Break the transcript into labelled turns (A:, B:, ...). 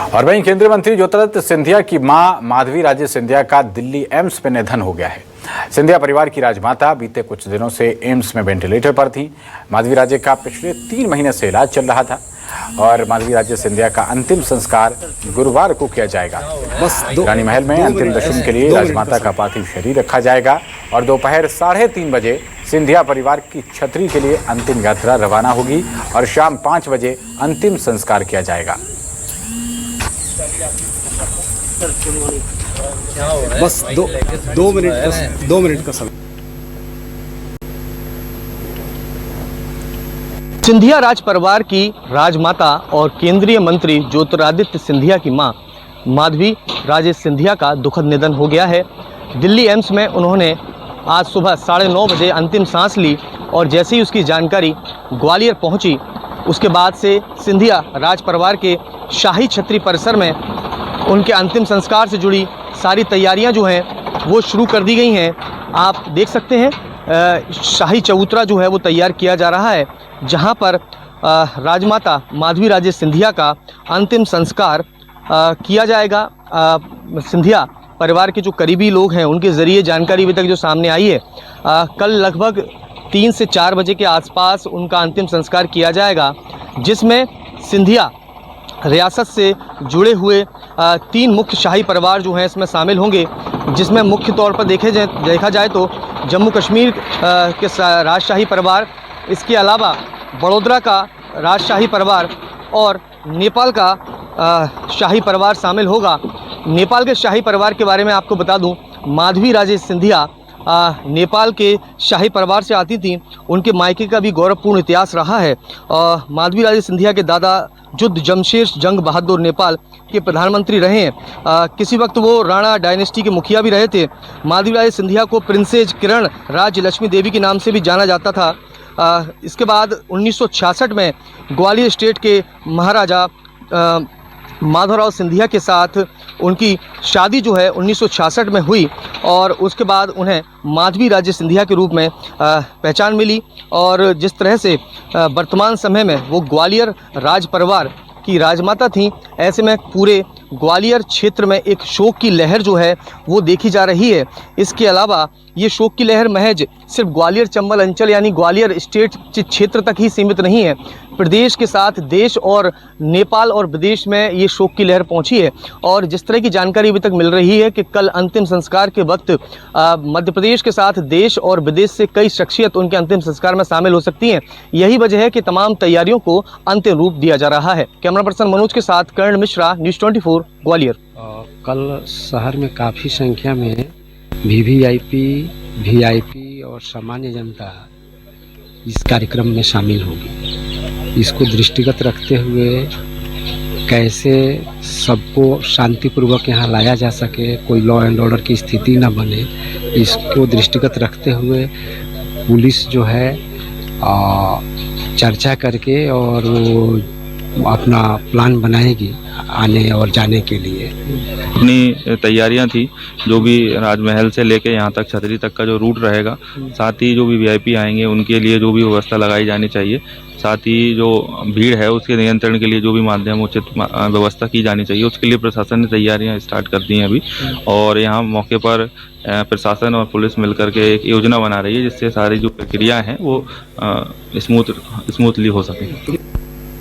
A: और वहीं केंद्रीय मंत्री ज्योतिरादित्य सिंधिया की मां माधवी राजे सिंधिया का दिल्ली एम्स में निधन हो गया है। सिंधिया परिवार की राजमाता बीते कुछ दिनों से एम्स में वेंटिलेटर पर थी। माधवी राजे का पिछले 3 महीने से इलाज चल रहा था और माधवी राजे सिंधिया का अंतिम संस्कार गुरुवार को किया जाएगा। रानी महल में अंतिम दर्शन के लिए राजमाता का पार्थिव शरीर रखा जाएगा और दोपहर 3:30 बजे सिंधिया परिवार की छतरी के लिए अंतिम यात्रा रवाना होगी और शाम 5 बजे अंतिम संस्कार किया जाएगा।
B: बस दो मिनट का समय।
C: सिंधिया राज परिवार की राजमाता और केंद्रीय मंत्री ज्योतिरादित्य सिंधिया की मां माधवी राजे सिंधिया का दुखद निधन हो गया है। दिल्ली एम्स में उन्होंने आज सुबह 9:30 बजे अंतिम सांस ली और जैसे ही उसकी जानकारी ग्वालियर पहुंची, उसके बाद से सिंधिया राज परिवार के शाही छतरी परिसर में उनके अंतिम संस्कार से जुड़ी सारी तैयारियां जो हैं वो शुरू कर दी गई हैं। आप देख सकते हैं शाही चबूतरा जो है वो तैयार किया जा रहा है, जहां पर राजमाता माधवी राजे सिंधिया का अंतिम संस्कार किया जाएगा। सिंधिया परिवार के जो करीबी लोग हैं उनके ज़रिए जानकारी अभी तक जो सामने आई है, कल लगभग 3 से 4 बजे के आसपास उनका अंतिम संस्कार किया जाएगा, जिसमें सिंधिया रियासत से जुड़े हुए 3 मुख्य शाही परिवार जो हैं इसमें शामिल होंगे, जिसमें मुख्य तौर पर देखा जाए तो जम्मू कश्मीर के राजशाही परिवार, इसके अलावा बड़ौदा का राजशाही परिवार और नेपाल का शाही परिवार शामिल होगा। नेपाल के शाही परिवार के बारे में आपको बता दूं, माधवी राजे सिंधिया नेपाल के शाही परिवार से आती थी। उनके मायके का भी गौरवपूर्ण इतिहास रहा है। माधवी राजे सिंधिया के दादा जुद्ध जमशेद जंग बहादुर नेपाल के प्रधानमंत्री रहे हैं। किसी वक्त वो राणा डायनेस्टी के मुखिया भी रहे थे। माधवी राजे सिंधिया को प्रिंसेस किरण राज्य लक्ष्मी देवी के नाम से भी जाना जाता था। इसके बाद 1966 में ग्वालियर स्टेट के महाराजा माधवराव सिंधिया के साथ उनकी शादी जो है 1966 में हुई और उसके बाद उन्हें माधवी राजे सिंधिया के रूप में पहचान मिली। और जिस तरह से वर्तमान समय में वो ग्वालियर राज परिवार की राजमाता थीं, ऐसे में पूरे ग्वालियर क्षेत्र में एक शोक की लहर जो है वो देखी जा रही है। इसके अलावा ये शोक की लहर महज सिर्फ ग्वालियर चंबल अंचल यानी ग्वालियर स्टेट क्षेत्र तक ही सीमित नहीं है। प्रदेश के साथ देश और नेपाल और विदेश में ये शोक की लहर पहुंची है। और जिस तरह की जानकारी अभी तक मिल रही है कि कल अंतिम संस्कार के वक्त मध्य प्रदेश के साथ देश और विदेश से कई शख्सियत उनके अंतिम संस्कार में शामिल हो सकती हैं। यही वजह है कि तमाम तैयारियों को अंतिम रूप दिया जा रहा है। कैमरा पर्सन मनोज के साथ कर्ण मिश्रा, न्यूज़ 24 ग्वालियर।
B: कल शहर में काफ़ी संख्या में वीवीआईपी, वीआईपी और सामान्य जनता इस कार्यक्रम में शामिल होगी। इसको दृष्टिगत रखते हुए कैसे सबको शांतिपूर्वक यहाँ लाया जा सके, कोई लॉ एंड ऑर्डर की स्थिति न बने, इसको दृष्टिगत रखते हुए पुलिस जो है चर्चा करके और अपना प्लान बनाएगी आने और जाने के लिए।
D: अपनी तैयारियां थी, जो भी राजमहल से लेके यहाँ तक छतरी तक का जो रूट रहेगा, साथ ही जो भी वीआईपी आएंगे उनके लिए जो भी व्यवस्था लगाई जानी चाहिए, साथ ही जो भीड़ है उसके नियंत्रण के लिए जो भी माध्यम उचित व्यवस्था की जानी चाहिए, उसके लिए प्रशासन ने तैयारियां स्टार्ट कर दी हैं अभी। और यहाँ मौके पर प्रशासन और पुलिस मिलकर के एक योजना बना रही है, जिससे सारी जो प्रक्रिया हैं वो स्मूथली हो सके।